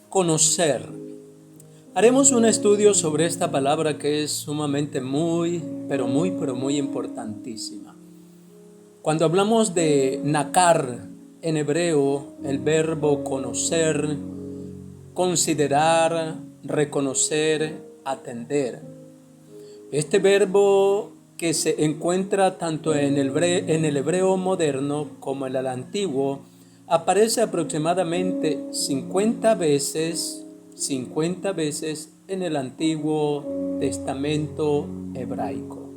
Conocer. Haremos un estudio sobre esta palabra que es sumamente muy importantísima. Cuando hablamos de nakar en hebreo, el verbo conocer, considerar, reconocer, atender. Este verbo que se encuentra tanto en el hebreo moderno como en el antiguo, aparece aproximadamente 50 veces en el Antiguo Testamento hebraico.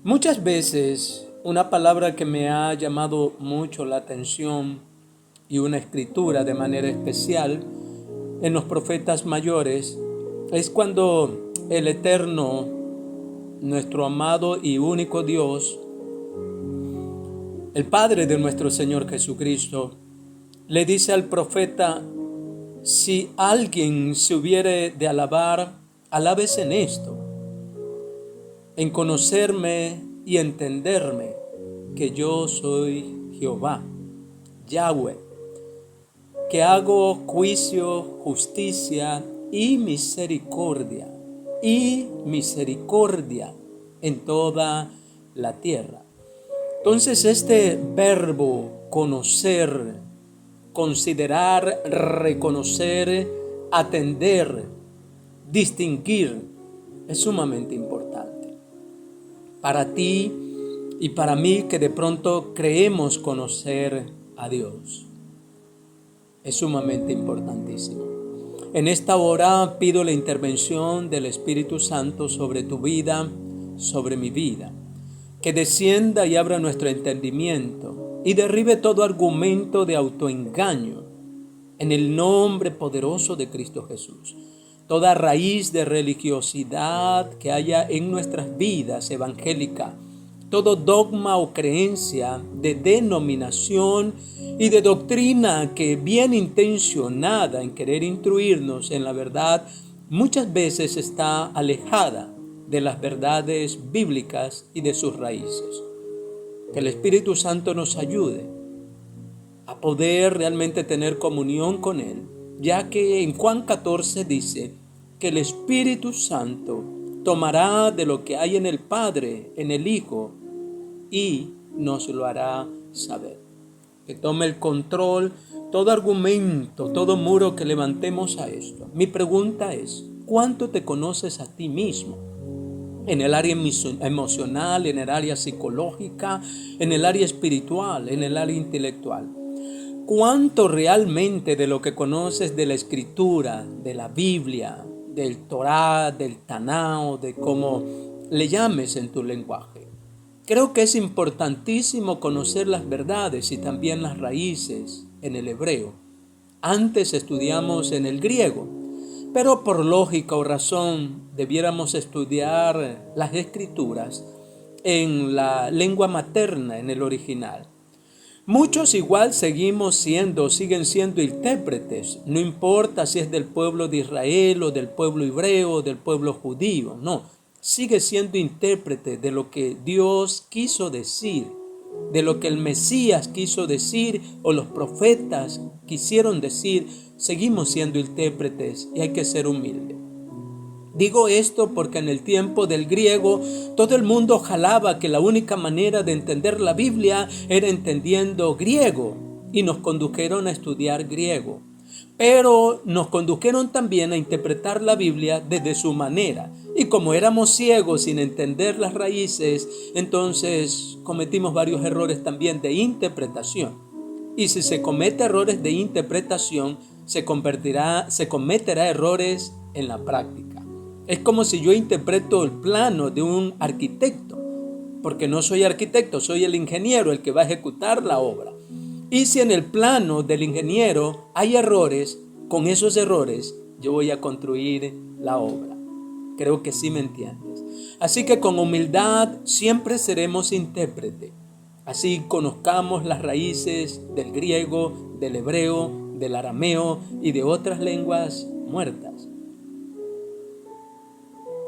Muchas veces una palabra que me ha llamado mucho la atención y una escritura de manera especial en los profetas mayores es cuando el Eterno, nuestro amado y único Dios, el Padre de nuestro Señor Jesucristo, le dice al profeta: si alguien se hubiere de alabar, alabes en esto, en conocerme y entenderme, que yo soy Jehová, Yahweh, que hago juicio, justicia y misericordia en toda la tierra. Entonces este verbo conocer, considerar, reconocer, atender, distinguir, es sumamente importante. Para ti y para mí que de pronto creemos conocer a Dios, es sumamente importantísimo. En esta hora pido la intervención del Espíritu Santo sobre tu vida, sobre mi vida, que descienda y abra nuestro entendimiento y derribe todo argumento de autoengaño en el nombre poderoso de Cristo Jesús. Toda raíz de religiosidad que haya en nuestras vidas evangélicas, todo dogma o creencia de denominación y de doctrina que bien intencionada en querer instruirnos en la verdad, muchas veces está alejada de las verdades bíblicas y de sus raíces. Que el Espíritu Santo nos ayude a poder realmente tener comunión con Él, ya que en Juan 14 dice que el Espíritu Santo tomará de lo que hay en el Padre, en el Hijo, y nos lo hará saber. Que tome el control todo argumento, todo muro que levantemos a esto. Mi pregunta es: ¿cuánto te conoces a ti mismo? En el área emocional, en el área psicológica, en el área espiritual, en el área intelectual. ¿Cuánto realmente de lo que conoces de la Escritura, de la Biblia, del Torá, del Tanao, de cómo le llames en tu lenguaje? Creo que es importantísimo conocer las verdades y también las raíces en el hebreo. Antes estudiamos en el griego, pero por lógica o razón debiéramos estudiar las Escrituras en la lengua materna, en el original. Muchos igual siguen siendo intérpretes, no importa si es del pueblo de Israel o del pueblo hebreo o del pueblo judío, no, sigue siendo intérprete de lo que Dios quiso decir, de lo que el Mesías quiso decir o los profetas quisieron decir. Seguimos siendo intérpretes y hay que ser humilde. Digo esto porque en el tiempo del griego todo el mundo jalaba que la única manera de entender la Biblia era entendiendo griego y nos condujeron a estudiar griego. Pero nos condujeron también a interpretar la Biblia desde su manera. Y como éramos ciegos sin entender las raíces, entonces cometimos varios errores también de interpretación. Y si se comete errores de interpretación, se cometerá errores en la práctica. Es como si yo interpreto el plano de un arquitecto, porque no soy arquitecto, soy el ingeniero, el que va a ejecutar la obra. Y si en el plano del ingeniero hay errores, con esos errores yo voy a construir la obra. Creo que sí me entiendes. Así que con humildad siempre seremos intérpretes. Así conozcamos las raíces del griego, del hebreo, del arameo y de otras lenguas muertas.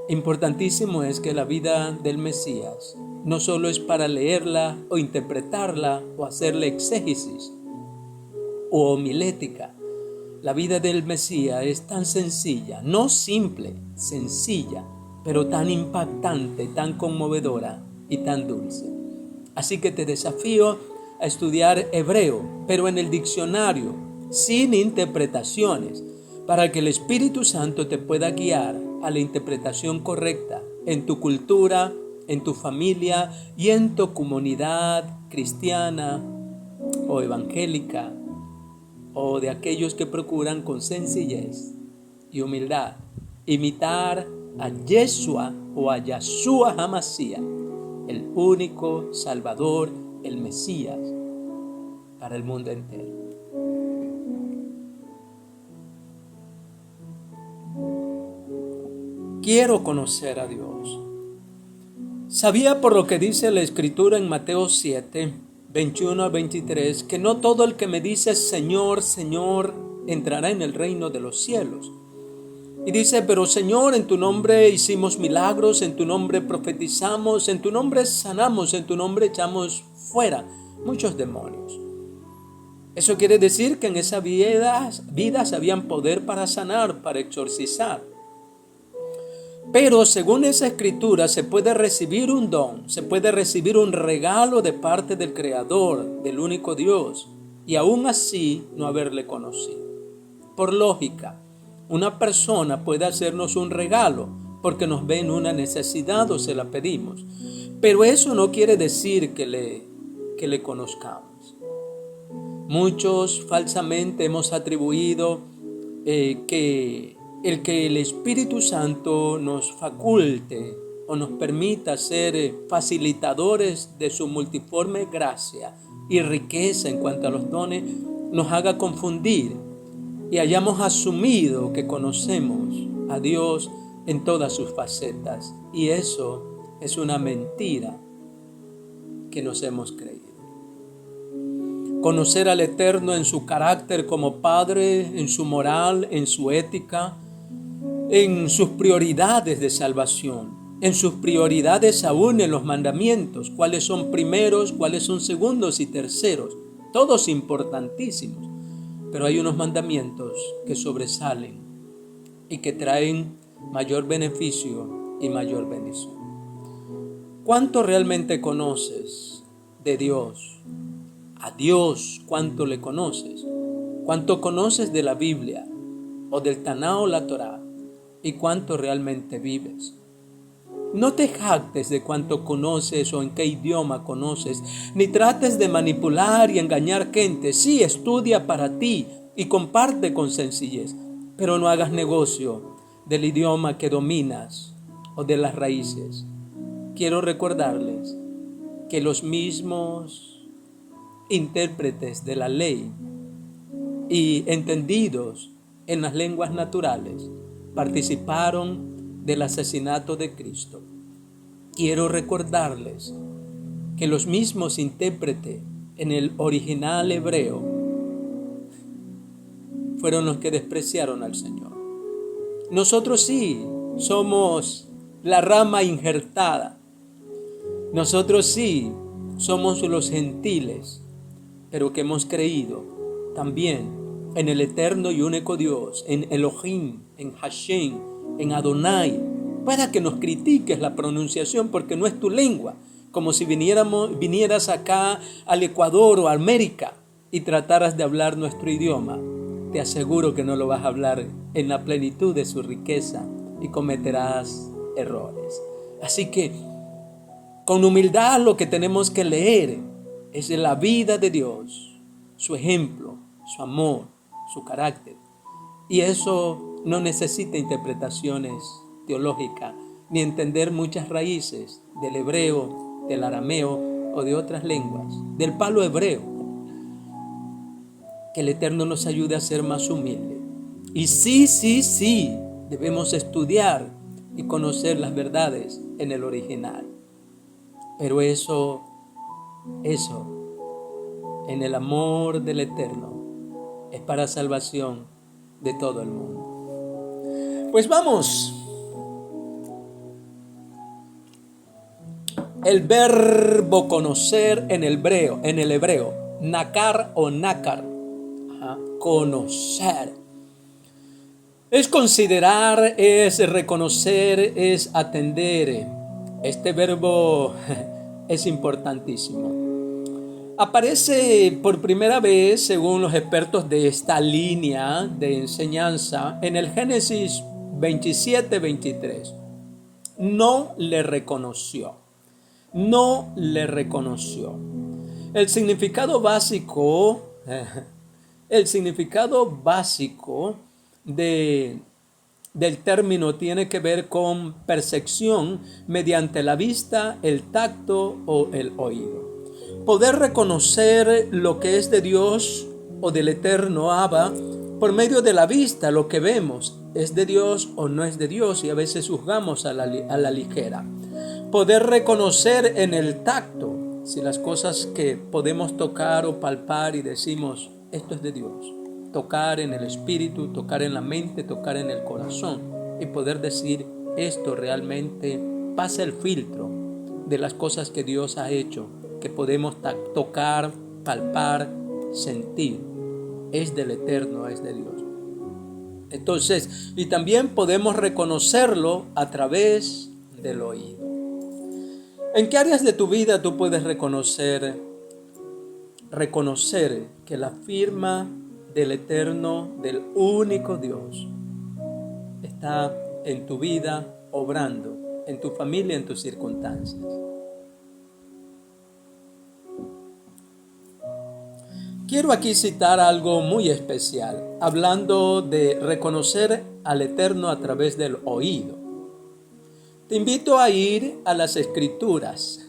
Importantísimo es que la vida del Mesías no solo es para leerla o interpretarla o hacerle exégesis o homilética. La vida del Mesías es tan sencilla, no simple, sencilla, pero tan impactante, tan conmovedora y tan dulce. Así que te desafío a estudiar hebreo, pero en el diccionario, sin interpretaciones, para que el Espíritu Santo te pueda guiar a la interpretación correcta en tu cultura, en tu familia y en tu comunidad cristiana o evangélica, o de aquellos que procuran con sencillez y humildad imitar a Yeshua o a Yahshua HaMashiach, el único Salvador, el Mesías para el mundo entero. Quiero conocer a Dios. Sabía por lo que dice la Escritura en Mateo 7, 21 al 23, que no todo el que me dice Señor, Señor, entrará en el reino de los cielos. Y dice, pero Señor, en tu nombre hicimos milagros, en tu nombre profetizamos, en tu nombre sanamos, en tu nombre echamos fuera muchos demonios. Eso quiere decir que en esas vidas habían poder para sanar, para exorcizar. Pero según esa escritura se puede recibir un don, se puede recibir un regalo de parte del Creador, del único Dios, y aún así no haberle conocido. Por lógica, una persona puede hacernos un regalo porque nos ve en una necesidad o se la pedimos, pero eso no quiere decir que le conozcamos. Muchos falsamente hemos atribuido que el Espíritu Santo nos faculte o nos permita ser facilitadores de su multiforme gracia y riqueza en cuanto a los dones, nos haga confundir y hayamos asumido que conocemos a Dios en todas sus facetas. Y eso es una mentira que nos hemos creído. Conocer al Eterno en su carácter como Padre, en su moral, en su ética, en sus prioridades de salvación, en sus prioridades aún en los mandamientos, cuáles son primeros, cuáles son segundos y terceros, todos importantísimos. Pero hay unos mandamientos que sobresalen y que traen mayor beneficio y mayor bendición. ¿Cuánto realmente conoces de Dios? A Dios, ¿cuánto le conoces? ¿Cuánto conoces de la Biblia o del Taná o la Torá? ¿Y cuánto realmente vives? No te jactes de cuánto conoces o en qué idioma conoces, ni trates de manipular y engañar gente. Sí, estudia para ti y comparte con sencillez, pero no hagas negocio del idioma que dominas o de las raíces. Quiero recordarles que los mismos intérpretes de la ley y entendidos en las lenguas naturales participaron del asesinato de Cristo. Quiero recordarles que los mismos intérpretes en el original hebreo fueron los que despreciaron al Señor. Nosotros sí somos la rama injertada. Nosotros sí somos los gentiles, pero que hemos creído también en el eterno y único Dios, en Elohim, en Hashem, en Adonai. Pueda que nos critiques la pronunciación porque no es tu lengua, como si vinieras acá al Ecuador o a América y trataras de hablar nuestro idioma. Te aseguro que no lo vas a hablar en la plenitud de su riqueza y cometerás errores. Así que con humildad lo que tenemos que leer es la vida de Dios, su ejemplo, su amor, su carácter. Y eso no necesita interpretaciones teológicas, ni entender muchas raíces del hebreo, del arameo o de otras lenguas, del palo hebreo. Que el Eterno nos ayude a ser más humildes. Y sí, debemos estudiar y conocer las verdades en el original. Pero eso, en el amor del Eterno, es para salvación de todo el mundo. Pues vamos. El verbo conocer en el hebreo, nakar o nácar, conocer. Es considerar, es reconocer, es atender. Este verbo es importantísimo. Aparece por primera vez, según los expertos de esta línea de enseñanza, en el Génesis 27-23. No le reconoció. No le reconoció. El significado básico, el significado básico del término tiene que ver con percepción mediante la vista, el tacto o el oído. Poder reconocer lo que es de Dios o del eterno Abba por medio de la vista, lo que vemos, es de Dios o no es de Dios, y a veces juzgamos a la ligera. Poder reconocer en el tacto si las cosas que podemos tocar o palpar y decimos, esto es de Dios. Tocar en el espíritu, tocar en la mente, tocar en el corazón, y poder decir, esto realmente pasa el filtro de las cosas que Dios ha hecho, que podemos tocar, palpar, sentir. Es del eterno, es de Dios. Entonces, y también podemos reconocerlo a través del oído. ¿En qué áreas de tu vida tú puedes reconocer que la firma del eterno, del único Dios, está en tu vida obrando, en tu familia, en tus circunstancias? Quiero aquí citar algo muy especial, hablando de reconocer al Eterno a través del oído. Te invito a ir a las Escrituras,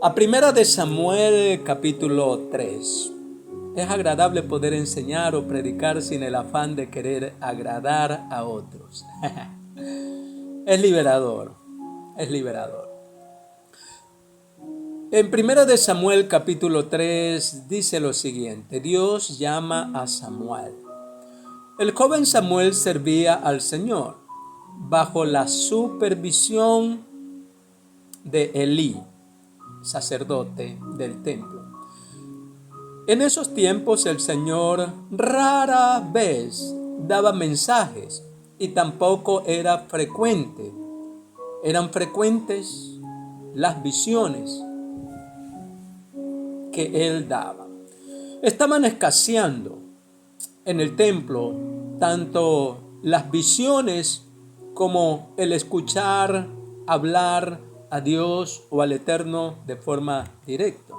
a 1 de Samuel capítulo 3. Es agradable poder enseñar o predicar sin el afán de querer agradar a otros. Es liberador, es liberador. En 1 de Samuel capítulo 3 dice lo siguiente: Dios llama a Samuel. El joven Samuel servía al Señor bajo la supervisión de Elí, sacerdote del templo. En esos tiempos el Señor rara vez daba mensajes y tampoco eran frecuentes las visiones que él daba. Estaban escaseando en el templo tanto las visiones como el escuchar hablar a Dios o al Eterno de forma directa.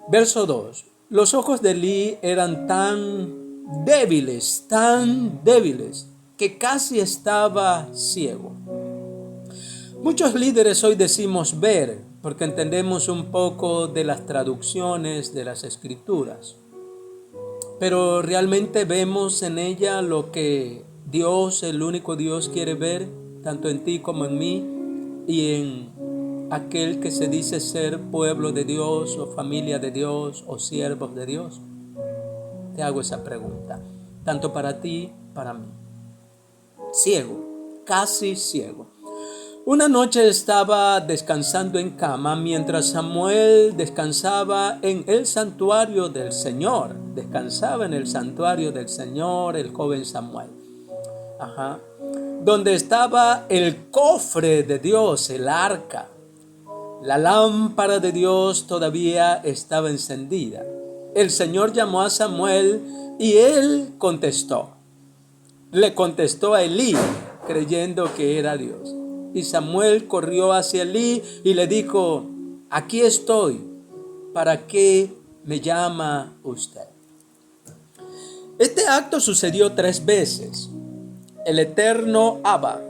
Verso 2. Los ojos de Elí eran tan débiles, que casi estaba ciego. Muchos líderes hoy decimos ver, porque entendemos un poco de las traducciones de las Escrituras, pero realmente vemos en ella lo que Dios, el único Dios, quiere ver, tanto en ti como en mí, y en aquel que se dice ser pueblo de Dios, o familia de Dios, o siervos de Dios. Te hago esa pregunta, tanto para ti, para mí. Ciego, casi ciego. Una noche estaba descansando en cama mientras Samuel descansaba en el santuario del Señor. Descansaba en el santuario del Señor el joven Samuel. Donde estaba el cofre de Dios, el arca. La lámpara de Dios todavía estaba encendida. El Señor llamó a Samuel y él contestó. Le contestó a Elí, creyendo que era Dios. Y Samuel corrió hacia Elí y le dijo: aquí estoy, ¿para qué me llama usted? Este acto sucedió 3 veces. El eterno Abba,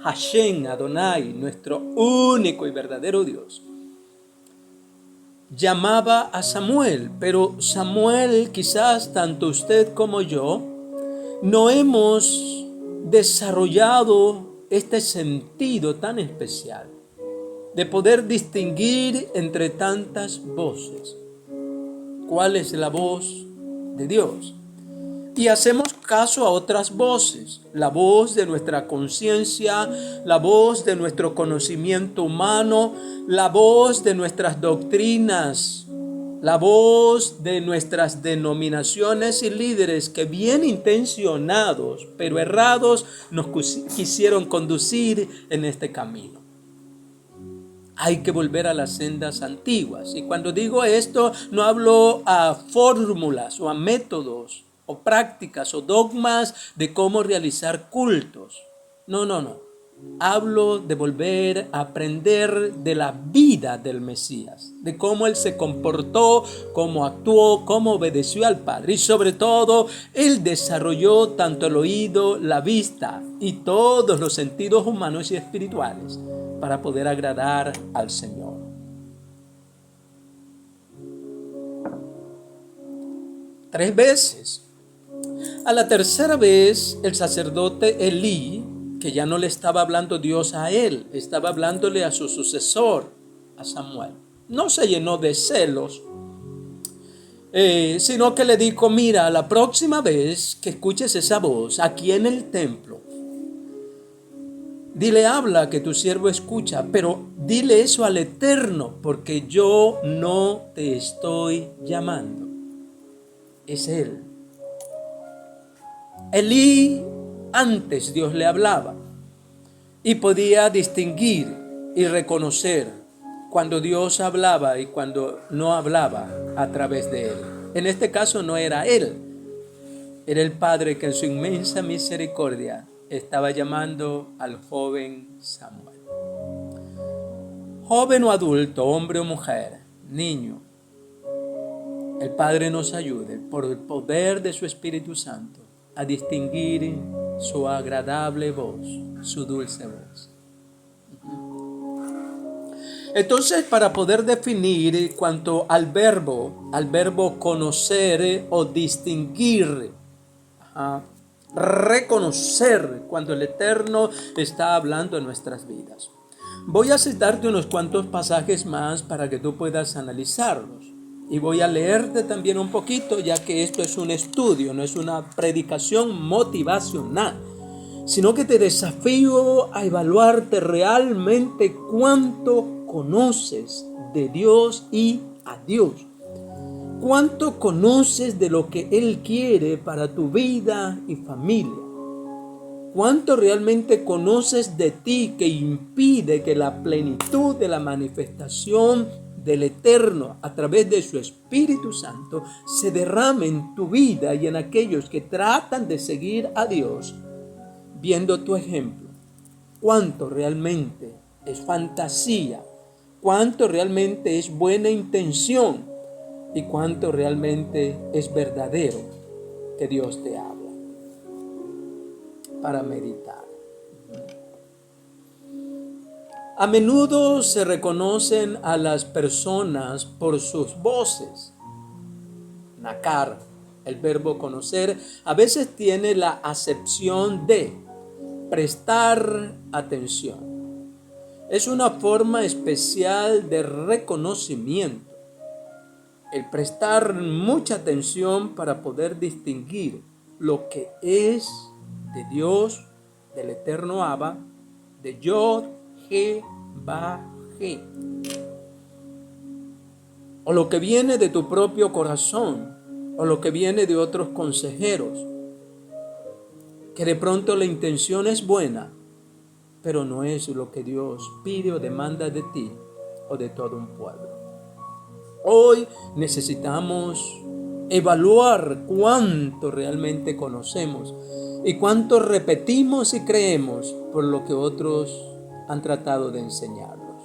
Hashem Adonai, nuestro único y verdadero Dios, llamaba a Samuel, pero Samuel, quizás tanto usted como yo, no hemos desarrollado este sentido tan especial de poder distinguir entre tantas voces cuál es la voz de Dios. Y hacemos caso a otras voces, la voz de nuestra conciencia, la voz de nuestro conocimiento humano, la voz de nuestras doctrinas La voz de nuestras denominaciones y líderes que bien intencionados, pero errados, nos quisieron conducir en este camino. Hay que volver a las sendas antiguas. Y cuando digo esto, no hablo a fórmulas o a métodos o prácticas o dogmas de cómo realizar cultos. No. Hablo de volver a aprender de la vida del Mesías, de cómo Él se comportó, cómo actuó, cómo obedeció al Padre. Y sobre todo, Él desarrolló tanto el oído, la vista y todos los sentidos humanos y espirituales para poder agradar al Señor. Tres veces. A la tercera vez, el sacerdote Elí, que ya no le estaba hablando Dios a él, estaba hablándole a su sucesor, a Samuel. No se llenó de celos, sino que le dijo: mira, la próxima vez que escuches esa voz aquí en el templo, dile, habla, que tu siervo escucha, pero dile eso al Eterno, porque yo no te estoy llamando. Es Él. Elí, antes Dios le hablaba y podía distinguir y reconocer cuando Dios hablaba y cuando no hablaba a través de él. En este caso no era él, era el Padre que en su inmensa misericordia estaba llamando al joven Samuel. Joven o adulto, hombre o mujer, niño, el Padre nos ayude por el poder de su Espíritu Santo a distinguir su agradable voz, su dulce voz. Entonces, para poder definir cuanto al verbo conocer o distinguir, reconocer cuando el Eterno está hablando en nuestras vidas, voy a citarte unos cuantos pasajes más para que tú puedas analizarlos. Y voy a leerte también un poquito, ya que esto es un estudio, no es una predicación motivacional, sino que te desafío a evaluarte realmente cuánto conoces de Dios y a Dios. Cuánto conoces de lo que Él quiere para tu vida y familia. Cuánto realmente conoces de ti que impide que la plenitud de la manifestación del Eterno a través de su Espíritu Santo se derrame en tu vida y en aquellos que tratan de seguir a Dios viendo tu ejemplo. Cuánto realmente es fantasía, cuánto realmente es buena intención y cuánto realmente es verdadero que Dios te habla. Para meditar. A menudo se reconocen a las personas por sus voces. Nakar, el verbo conocer, a veces tiene la acepción de prestar atención. Es una forma especial de reconocimiento. El prestar mucha atención para poder distinguir lo que es de Dios, del eterno Abba, de Yod, He, Ba, He, o lo que viene de tu propio corazón, o lo que viene de otros consejeros, que de pronto la intención es buena, pero no es lo que Dios pide o demanda de ti o de todo un pueblo. Hoy necesitamos evaluar cuánto realmente conocemos y cuánto repetimos y creemos por lo que otros han tratado de enseñarnos.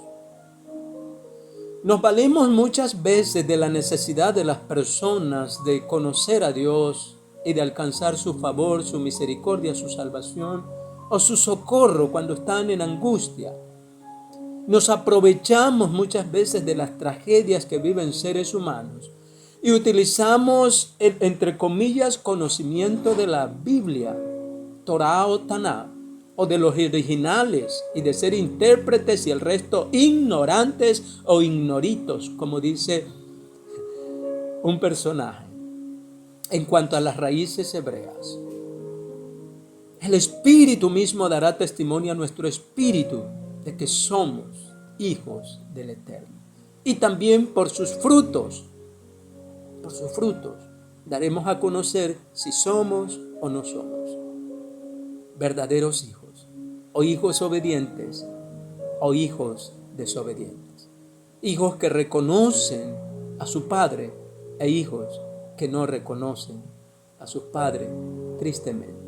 Nos valemos muchas veces de la necesidad de las personas de conocer a Dios y de alcanzar su favor, su misericordia, su salvación o su socorro cuando están en angustia. Nos aprovechamos muchas veces de las tragedias que viven seres humanos y utilizamos el, entre comillas, conocimiento de la Biblia, Torah o Taná, o de los originales, y de ser intérpretes y el resto ignorantes o ignoritos, como dice un personaje, en cuanto a las raíces hebreas. El Espíritu mismo dará testimonio a nuestro espíritu de que somos hijos del Eterno. Y también por sus frutos por sus frutos daremos a conocer si somos o no somos verdaderos hijos, o hijos obedientes, o hijos desobedientes. Hijos que reconocen a su padre e hijos que no reconocen a sus padres, tristemente.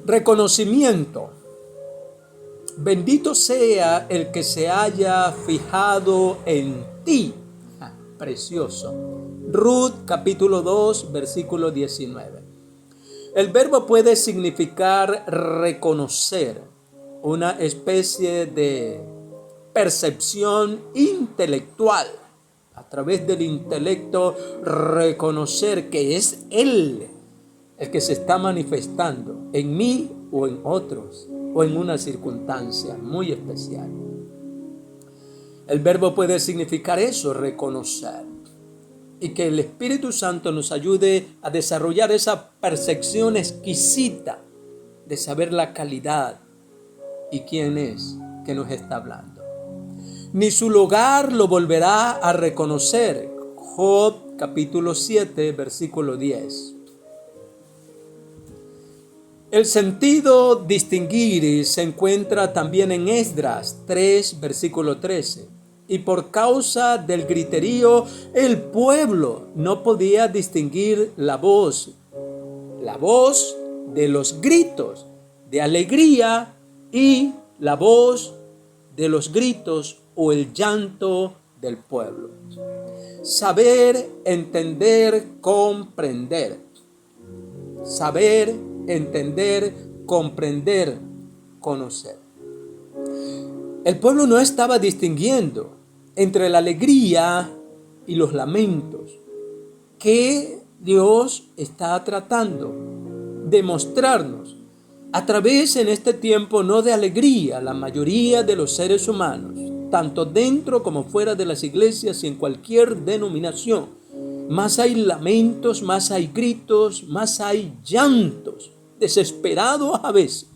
Reconocimiento. Bendito sea el que se haya fijado en ti. Precioso. Ruth capítulo 2, versículo 19. El verbo puede significar reconocer, una especie de percepción intelectual. A través del intelecto reconocer que es Él el que se está manifestando en mí o en otros o en una circunstancia muy especial. El verbo puede significar eso, reconocer. Y que el Espíritu Santo nos ayude a desarrollar esa percepción exquisita de saber la calidad y quién es que nos está hablando. Ni su lugar lo volverá a reconocer. Job capítulo 7, versículo 10. El sentido distinguir se encuentra también en Esdras 3, versículo 13. Y por causa del griterío, el pueblo no podía distinguir la voz de los gritos de alegría y la voz de los gritos o el llanto del pueblo. Saber, entender, comprender. Saber, entender, comprender, conocer. El pueblo no estaba distinguiendo entre la alegría y los lamentos que Dios está tratando de mostrarnos a través en este tiempo no de alegría. La mayoría de los seres humanos, tanto dentro como fuera de las iglesias y en cualquier denominación, más hay lamentos, más hay gritos, más hay llantos, desesperados a veces,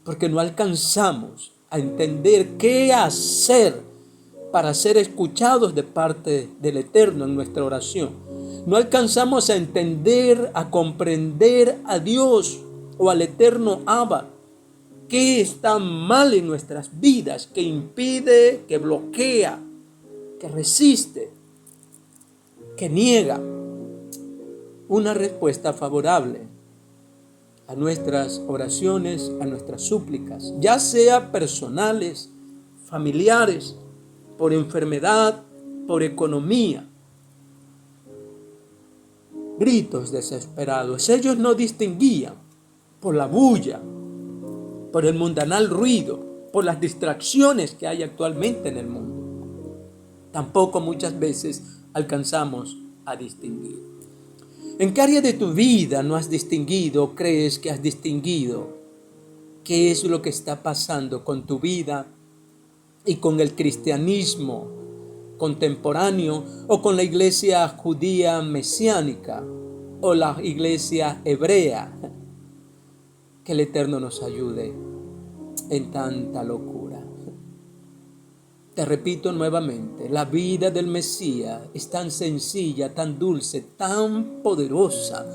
porque no alcanzamos a entender qué hacer para ser escuchados de parte del Eterno en nuestra oración. No alcanzamos a entender, a comprender a Dios o al Eterno Abba. ¿Qué está mal en nuestras vidas? Que impide, que bloquea, que resiste, que niega una respuesta favorable a nuestras oraciones, a nuestras súplicas, ya sea personales, familiares, por enfermedad, por economía. Gritos desesperados. Ellos no distinguían por la bulla, por el mundanal ruido, por las distracciones que hay actualmente en el mundo. Tampoco muchas veces alcanzamos a distinguir. ¿En qué área de tu vida no has distinguido, crees que has distinguido? ¿Qué es lo que está pasando con tu vida y con el cristianismo contemporáneo o con la iglesia judía mesiánica o la iglesia hebrea? Que el Eterno nos ayude en tanta locura. Te repito nuevamente, la vida del Mesías es tan sencilla, tan dulce, tan poderosa,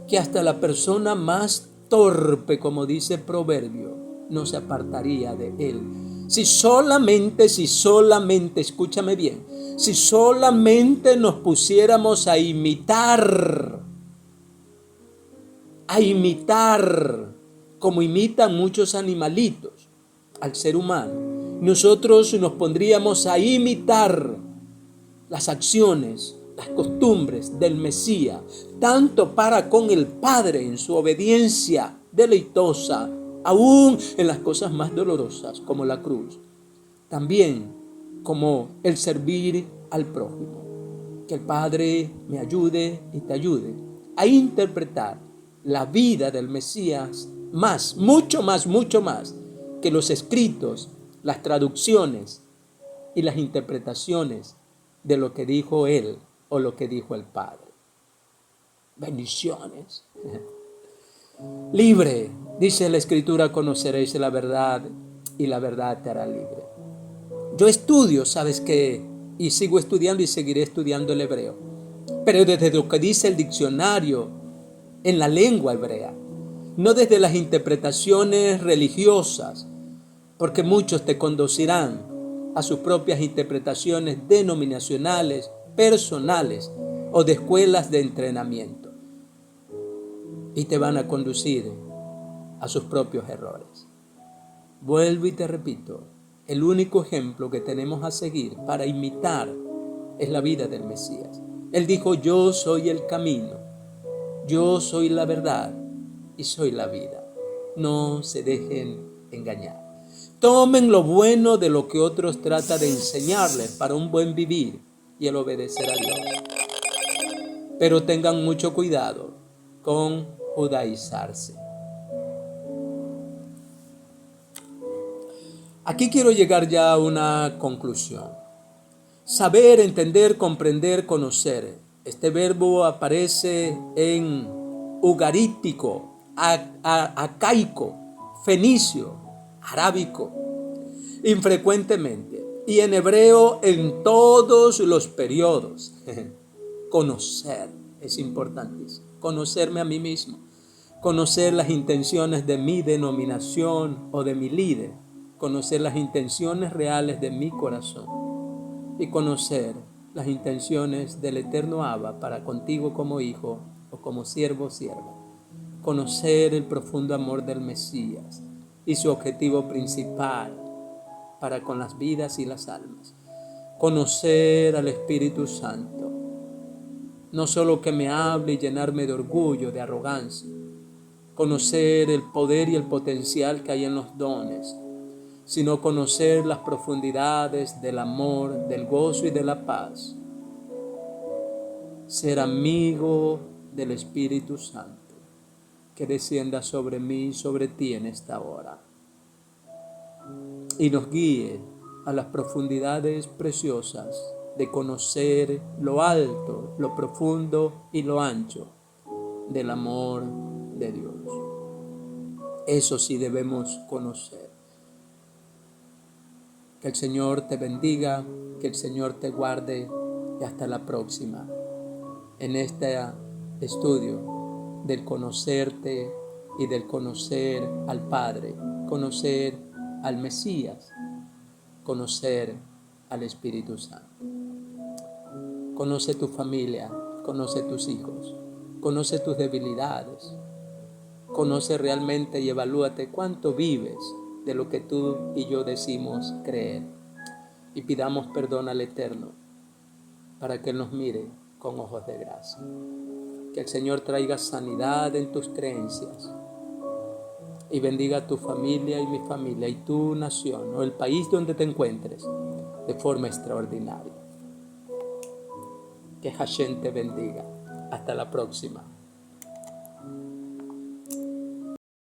que hasta la persona más torpe, como dice Proverbio, no se apartaría de él. Si solamente, escúchame bien, si solamente nos pusiéramos a imitar, como imitan muchos animalitos al ser humano, nosotros nos pondríamos a imitar las acciones, las costumbres del Mesías, tanto para con el Padre en su obediencia deleitosa, aún en las cosas más dolorosas como la cruz, también como el servir al prójimo. Que el Padre me ayude y te ayude a interpretar la vida del Mesías mucho más que los escritos, las traducciones y las interpretaciones de lo que dijo él o lo que dijo el Padre. Bendiciones. Libre, dice la Escritura, conoceréis la verdad y la verdad te hará libre. Yo estudio, ¿sabes qué? Y sigo estudiando y seguiré estudiando el hebreo. Pero desde lo que dice el diccionario en la lengua hebrea, no desde las interpretaciones religiosas, porque muchos te conducirán a sus propias interpretaciones denominacionales, personales o de escuelas de entrenamiento, y te van a conducir a sus propios errores. Vuelvo y te repito, el único ejemplo que tenemos a seguir para imitar es la vida del Mesías. Él dijo: yo soy el camino, yo soy la verdad y soy la vida. No se dejen engañar. Tomen lo bueno de lo que otros tratan de enseñarles para un buen vivir y el obedecer a Dios. Pero tengan mucho cuidado con judaizarse. Aquí quiero llegar ya a una conclusión. Saber, entender, comprender, conocer. Este verbo aparece en ugarítico, acaico, fenicio, arábico, infrecuentemente, y en hebreo en todos los periodos. Conocer es importantísimo. Conocerme a mí mismo. Conocer las intenciones de mi denominación o de mi líder. Conocer las intenciones reales de mi corazón. Y conocer las intenciones del eterno Abba para contigo como hijo o como siervo o sierva. Conocer el profundo amor del Mesías y su objetivo principal para con las vidas y las almas. Conocer al Espíritu Santo, no solo que me hable y llenarme de orgullo, de arrogancia. Conocer el poder y el potencial que hay en los dones, sino conocer las profundidades del amor, del gozo y de la paz. Ser amigo del Espíritu Santo, que descienda sobre mí y sobre ti en esta hora, y nos guíe a las profundidades preciosas de conocer lo alto, lo profundo y lo ancho del amor de Dios. Eso sí debemos conocer. Que el Señor te bendiga, que el Señor te guarde y hasta la próxima en este estudio del conocerte y del conocer al Padre, conocer al Mesías, conocer al Espíritu Santo. Conoce tu familia, conoce tus hijos, conoce tus debilidades, conoce realmente y evalúate cuánto vives de lo que tú y yo decimos creer, y pidamos perdón al Eterno para que Él nos mire con ojos de gracia. Que el Señor traiga sanidad en tus creencias y bendiga a tu familia y mi familia y tu nación o el país donde te encuentres de forma extraordinaria. Que Hashem te bendiga. Hasta la próxima.